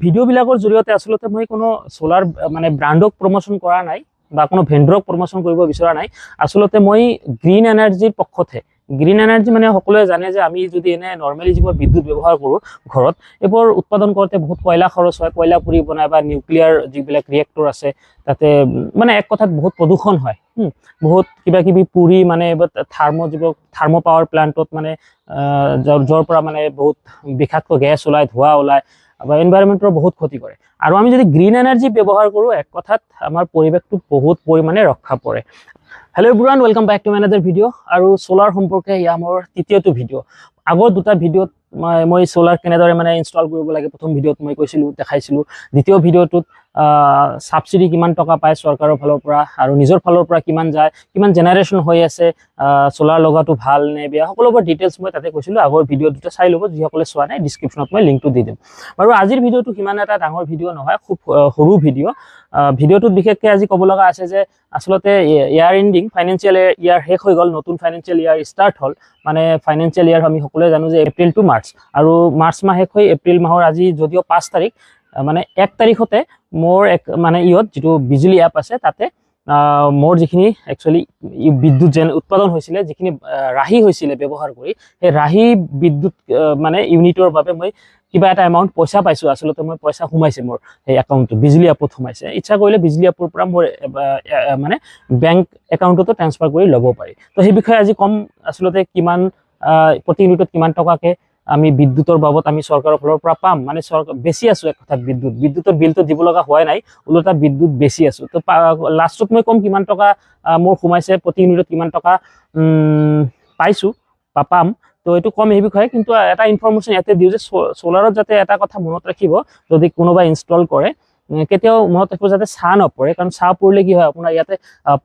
ভিডিঅ'বিলাকৰ জৰিয়তে আচলতে মই কোনো সোলাৰ মানে ব্ৰাণ্ডক প্ৰমোশ্যন কৰা নাই বা কোনো ভেণ্ডৰক প্ৰমোশ্যন কৰিব বিচৰা নাই। আচলতে মই গ্ৰীণ এনাৰ্জিৰ পক্ষতে, গ্ৰীণ এনাৰ্জি মানে সকলোৱে জানে যে আমি যদি এনে নৰ্মেলি যিবোৰ বিদ্যুৎ ব্যৱহাৰ কৰোঁ ঘৰত, এইবোৰ উৎপাদন কৰোঁতে বহুত কয়লা খৰচ হয়, কয়লা পুৰি বনায় বা নিউক্লিয়াৰ যিবিলাক ৰিয়েক্টৰ আছে তাতে মানে এক কথাত বহুত প্ৰদূষণ হয়। বহুত কিবা কিবি পুৰি মানে যিবোৰ থাৰ্ম পাৱাৰ প্লাণ্টত মানে য'ৰ পৰা মানে বহুত বিষাক্ত গেছ ওলায়, ধোঁৱা ওলায় বা এনভাইৰনমেণ্টৰ বহুত ক্ষতি কৰে। আৰু আমি যদি গ্ৰীণ এনাৰ্জি ব্যৱহাৰ কৰোঁ, এক কথাত আমাৰ পৰিৱেশটো বহুত পৰিমাণে ৰক্ষা পৰে। Hello' everyone, welcome back to another video'. আৰু সোলাৰ সম্পৰ্কে এয়া মোৰ তৃতীয়টো ভিডিঅ'। আগৰ দুটা ভিডিঅ'ত মই সোলাৰ কেনেদৰে মানে ইনষ্টল কৰিব লাগে প্ৰথম ভিডিঅ'ত মই দেখাইছিলোঁ। দ্বিতীয় ভিডিঅ'টোত ছাবচিডি কিমান টকা পায় চৰকাৰৰ ফালৰ পৰা আৰু নিজৰ ফালৰ পৰা কিমান যায়, কিমান জেনেৰেশ্যন হৈ আছে, সোলাৰ লগাটো ভাল নে বেয়া, সকলোবোৰ ডিটেইলছ মই তাতে কৈছিলোঁ। আগৰ ভিডিঅ' দুটা চাই ল'ব, যিসকলে চোৱা নাই ডিছক্ৰিপশ্যনত মই লিংকটো দি দিম। আৰু আজিৰ ভিডিঅ'টো সিমান এটা ডাঙৰ ভিডিঅ' নহয়, খুব সৰু ভিডিঅ'। ভিডিঅ'টোত বিশেষকৈ আজি ক'ব লগা আছে যে আচলতে ইয়াৰ এণ্ডিং, ফাইনেন্সিয়েল ইয়াৰ শেষ হৈ গ'ল, নতুন ফাইনেন্সিয়েল ইয়াৰ ষ্টাৰ্ট হ'ল। মানে ফাইনেন্সিয়েল ইয়াৰ আমি সকলোৱে জানো যে এপ্ৰিল টু মাৰ্চ, আৰু মাৰ্চ মাহ শেষ হৈ এপ্ৰিল মাহৰ আজি যদিও 5 তাৰিখ, মানে 1 তাৰিখতে মোৰ মানে যিটো বিজুলী এপ আছে তাতে মোৰ যিখিনি একচুৱেলি বিদ্যুৎ উৎপাদন হৈছিলে, যিখিনি ৰাহি হৈছিলে ব্যৱহাৰ কৰি, সেই ৰাহি বিদ্যুৎ মানে ইউনিটৰ বাবে মই কিবা এটা এমাউণ্ট পইচা পাইছোঁ। আচলতে মই পইচা সোমাইছে মোৰ সেই একাউণ্টটো, বিজুলী এপত সোমাইছে। ইচ্ছা কৰিলে বিজুলী এপৰ পৰা মোৰ মানে বেংক একাউণ্টতো ট্ৰান্সফাৰ কৰি ল'ব পাৰি। তো সেই বিষয়ে আজি ক'ম, আচলতে কিমান প্ৰতি ইউনিটত কিমান টকাকৈ আমি বিদ্যুতৰ বাবদ আমি চৰকাৰৰ ফালৰ পৰা পাম। মানে বেছি আছোঁ এক কথাত বিদ্যুতৰ বিলটো দিব লগা হোৱা নাই, ওলোটা বিদ্যুৎ বেছি আছোঁ। তো লাষ্টত মই ক'ম কিমান টকা মোৰ সোমাইছে, প্ৰতি ইউনিটত কিমান টকা পাইছোঁ বা পাম। তো এইটো কম এই বিষয়ে, কিন্তু এটা ইনফৰমেশ্যন ইয়াতে দিওঁ যে সোলাৰত যাতে এটা কথা মনত ৰাখিব, যদি কোনোবাই ইনষ্টল কৰে কেতিয়াও মনত ৰাখিব যাতে ছাঁ নপৰে। কাৰণ ছাঁ পৰিলে কি হয়, আপোনাৰ ইয়াতে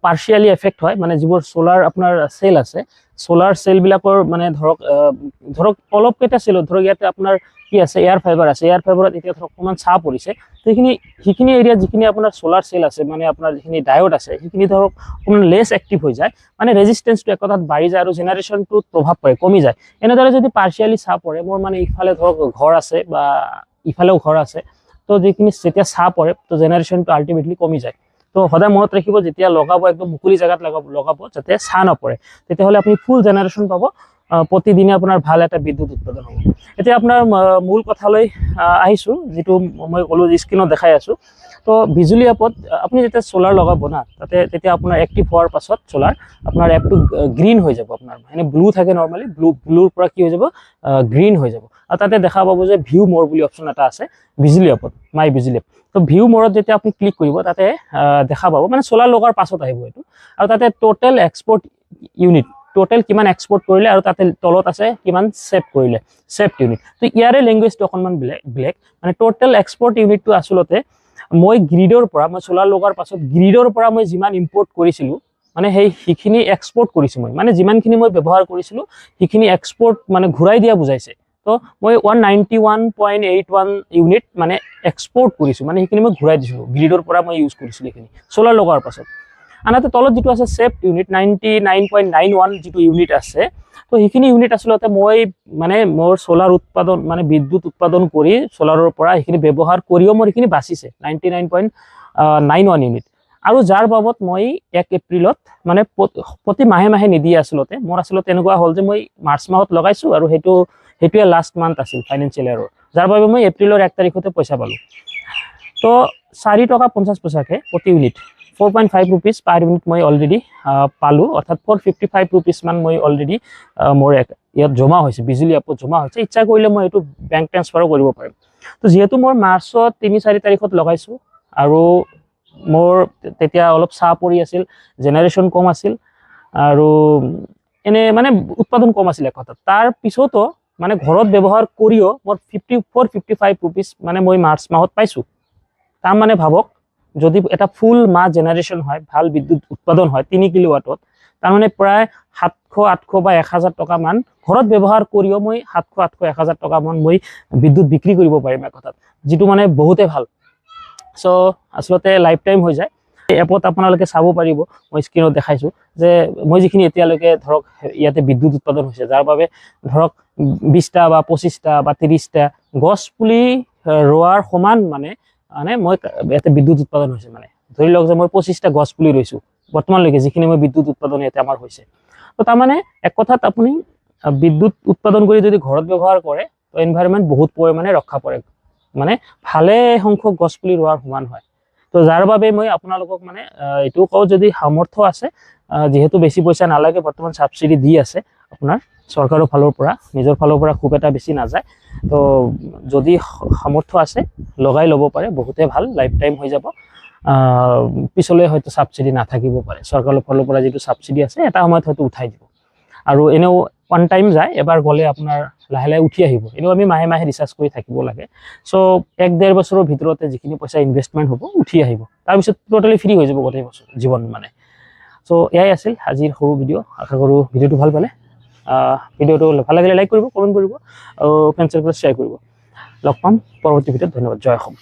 পাৰ্চিয়েলি এফেক্ট হয়। মানে যিবোৰ সোলাৰ আপোনাৰ চেল আছে, সোলাৰ চেলবিলাকৰ মানে ধৰক অলপকেইটা চেলত, ধৰক ইয়াতে আপোনাৰ কি আছে, এয়াৰ ফাইবাৰ আছে, এয়াৰ ফাইবাৰত এতিয়া ধৰক অকণমান ছাঁ পৰিছে, সেইখিনি এৰিয়াত যিখিনি আপোনাৰ সোলাৰ চেল আছে, মানে আপোনাৰ যিখিনি ডায়োড আছে, সেইখিনি ধৰক অকণমান লেছ এক্টিভ হৈ যায়, মানে ৰেজিষ্টেঞ্চটো এক কথাত বাঢ়ি যায় আৰু জেনেৰেশ্যনটোত প্ৰভাৱ পৰে, কমি যায়। এনেদৰে যদি পাৰ্চিয়েলি ছাঁ পৰে, মোৰ মানে ইফালে ধৰক ঘৰ আছে বা ইফালেও ঘৰ আছে, তো যেতিয়া ছাঁ পৰে তো জেনেৰেশ্যনটো আল্টিমেটলি কমি যায়। তো সদায় মনত ৰাখিব, যেতিয়া লগাব একদম মুকলি জেগাত লগাব যাতে ছাঁ নপৰে, তেতিয়াহ'লে আপুনি ফুল জেনেৰেশ্যন পাব, প্ৰতিদিনে আপোনাৰ ভাল এটা বিদ্যুৎ উৎপাদন হ'ব। এতিয়া আপোনাৰ মূল কথালৈ আহিছোঁ, যিটো মই ক'লোঁ স্ক্ৰীণত দেখাই আছোঁ। তো বিজুলী এপত আপুনি যেতিয়া সোলাৰ লগাব না, তেতিয়া আপোনাৰ এক্টিভ হোৱাৰ পাছত সোলাৰ আপোনাৰ এপটো গ্ৰীণ হৈ যাব। আপোনাৰ এনে ব্লু থাকে নৰ্মেলি, ব্লুৰ পৰা কি হৈ যাব, গ্ৰীণ হৈ যাব। আৰু তাতে দেখা পাব যে ভিউ মোৰ বুলি অপশ্যন এটা আছে বিজুলী এপত, মাই বিজুলী এপ। তো ভিউ মৰত যেতিয়া আপুনি ক্লিক কৰিব, তাতে দেখা পাব, মানে সোলাৰ লগাৰ পাছত আহিব এইটো, আৰু তাতে টোটেল এক্সপৰ্ট ইউনিট, টোটেল কিমান এক্সপৰ্ট কৰিলে, আৰু তাতে তলত আছে কিমান ছেভ কৰিলে, ছেভড ইউনিট। তো ইয়াৰে লেংগুৱেজটো অকণমান বেলেগ। মানে টোটেল এক্সপৰ্ট ইউনিটটো আচলতে মই গ্ৰীডৰ পৰা, মই সোলাৰ লগাৰ পাছত গ্ৰীডৰ পৰা মই যিমান ইম্পৰ্ট কৰিছিলোঁ, মানে সেইখিনি এক্সপৰ্ট কৰিছোঁ মই, মানে যিমানখিনি মই ব্যৱহাৰ কৰিছিলোঁ সেইখিনি এক্সপৰ্ট মানে ঘূৰাই দিয়া বুজাইছে। তো মই 191.81 ইউনিট মানে এক্সপৰ্ট কৰিছোঁ, মানে সেইখিনি মই ঘূৰাই দিছিলোঁ, গ্ৰীডৰ পৰা মই ইউজ কৰিছিলোঁ সেইখিনি সোলাৰ লগাৰ পাছত। আনহাতে তলত যিটো আছে ছেভড ইউনিট 99.91 যিটো ইউনিট আছে, তো সেইখিনি ইউনিট আচলতে মই মানে মোৰ সোলাৰ উৎপাদন, মানে বিদ্যুৎ উৎপাদন কৰি সোলাৰৰ পৰা সেইখিনি ব্যৱহাৰ কৰিও মোৰ সেইখিনি বাচিছে 99.91 ইউনিট। আৰু যাৰ বাবদ মই 1 এপ্ৰিলত মানে প্ৰতি মাহে মাহে নিদিয়ে আচলতে। মোৰ আচলতে এনেকুৱা হ'ল যে মই মাৰ্চ মাহত লগাইছোঁ আৰু সেইটোৱে লাষ্ট মান্থ আছিল ফাইনেন্সিয়েল ইয়াৰৰ, যাৰ বাবে মই এপ্ৰিলৰ 1 তাৰিখতে পইচা পালোঁ। তো 4 টকা 50 পইচাকৈ প্ৰতি ইউনিট, 4.5 ৰুপিজ পাৰ ইউনিট মই অলৰেডি পালোঁ, অৰ্থাৎ 455 ৰুপিজমান মই অলৰেডি মোৰ ইয়াত জমা হৈছে, বিজুলী এপত জমা হৈছে। ইচ্ছা কৰিলে মই এইটো বেংক ট্ৰান্সফাৰো কৰিব পাৰিম। তো যিহেতু মই মাৰ্চত 3-4 তাৰিখত লগাইছোঁ, আৰু মোৰ তেতিয়া অলপ ছাঁ পৰি আছিল, জেনেৰেশ্যন কম আছিল, আৰু এনে মানে উৎপাদন কম আছিল এক কথাত। তাৰ পিছতো মানে ঘৰত ব্যৱহাৰ কৰিও মোৰ 455 ৰুপিজ মানে মই মাৰ্চ মাহত পাইছোঁ। তাৰ মানে ভাবক, যদি এটা ফুল মাহ জেনেৰেশ্যন হয়, ভাল বিদ্যুৎ উৎপাদন হয় 3 কিলোৱাটত, তাৰমানে প্ৰায় 700-800 বা 1000 টকামান ঘৰত ব্যৱহাৰ কৰিও মই 700-800-1000 টকামান মই বিদ্যুৎ বিক্ৰী কৰিব পাৰিম এক কথাত, যিটো মানে বহুতে ভাল। চ' আচলতে লাইফ টাইম হৈ যায়। এপত আপোনালোকে চাব পাৰিব, মই স্ক্ৰীণত দেখাইছোঁ যে মই যিখিনি এতিয়ালৈকে ধৰক ইয়াতে বিদ্যুৎ উৎপাদন হৈছে, যাৰ বাবে ধৰক 20টা বা 25টা বা 30টা গছ পুলি ৰোৱাৰ সমান মানে মই ইয়াতে বিদ্যুৎ উৎপাদন হৈছে। মানে ধৰি লওক যে মই 25টা গছ পুলি ৰুইছোঁ বৰ্তমানলৈকে, যিখিনি মই বিদ্যুৎ উৎপাদন ইয়াতে আমাৰ হৈছে। তো তাৰমানে এক কথাত আপুনি বিদ্যুৎ উৎপাদন কৰি যদি ঘৰত ব্যৱহাৰ কৰে তো এনভাইৰনমেণ্ট বহুত পৰিমাণে ৰক্ষা পৰে, মানে ভালে সংখ্যক গছ পুলি ৰোৱাৰ সমান হয়। তো যাৰ বাবে মই আপোনালোকক মানে এইটো কওঁ, যদি সামৰ্থ্য আছে, যিহেতু বেছি পইচা নালাগে, বৰ্তমান ছাবচিডি দি আছে আপোনাৰ চৰকাৰৰ ফালৰ পৰা, নিজৰ ফালৰ পৰা খুব এটা বেছি নাযায়। তো যদি সামৰ্থ্য আছে লগাই ল'ব পাৰে, বহুতে ভাল, লাইফ টাইম হৈ যাব। পিছলৈ হয়তো ছাবচিডি নাথাকিব পাৰে, চৰকাৰৰ ফালৰ পৰা যিটো ছাবচিডি আছে এটা সময়ত হয়তো উঠাই দিব, আৰু এনেও ওৱান টাইম যায়, এবাৰ গ'লে আপোনাৰ লাহে লাহে উঠি আহিব। এনেও আমি মাহে মাহে ৰিচাৰ্জ কৰি থাকিব লাগে। চ' 1-1.5 বছৰৰ ভিতৰতে যিখিনি পইচা ইনভেষ্টমেণ্ট হ'ব উঠি আহিব, তাৰপিছত টোটেলি ফ্ৰী হৈ যাব গোটেই বছৰ জীৱন মানে। চ' এয়াই আছিল আজিৰ সৰু ভিডিঅ'। আশা কৰোঁ ভিডিঅ'টো ভাল পালে। ভিডিঅ'টো ভাল লাগিলে লাইক কৰিব, কমেণ্ট কৰিব, আৰু ফ্ৰেণ্ডছ সাৰ্কেলত শ্বেয়াৰ কৰিব। লগ পাম পৰৱৰ্তী ভিডিঅ'ত। ধন্যবাদ। জয় অসম।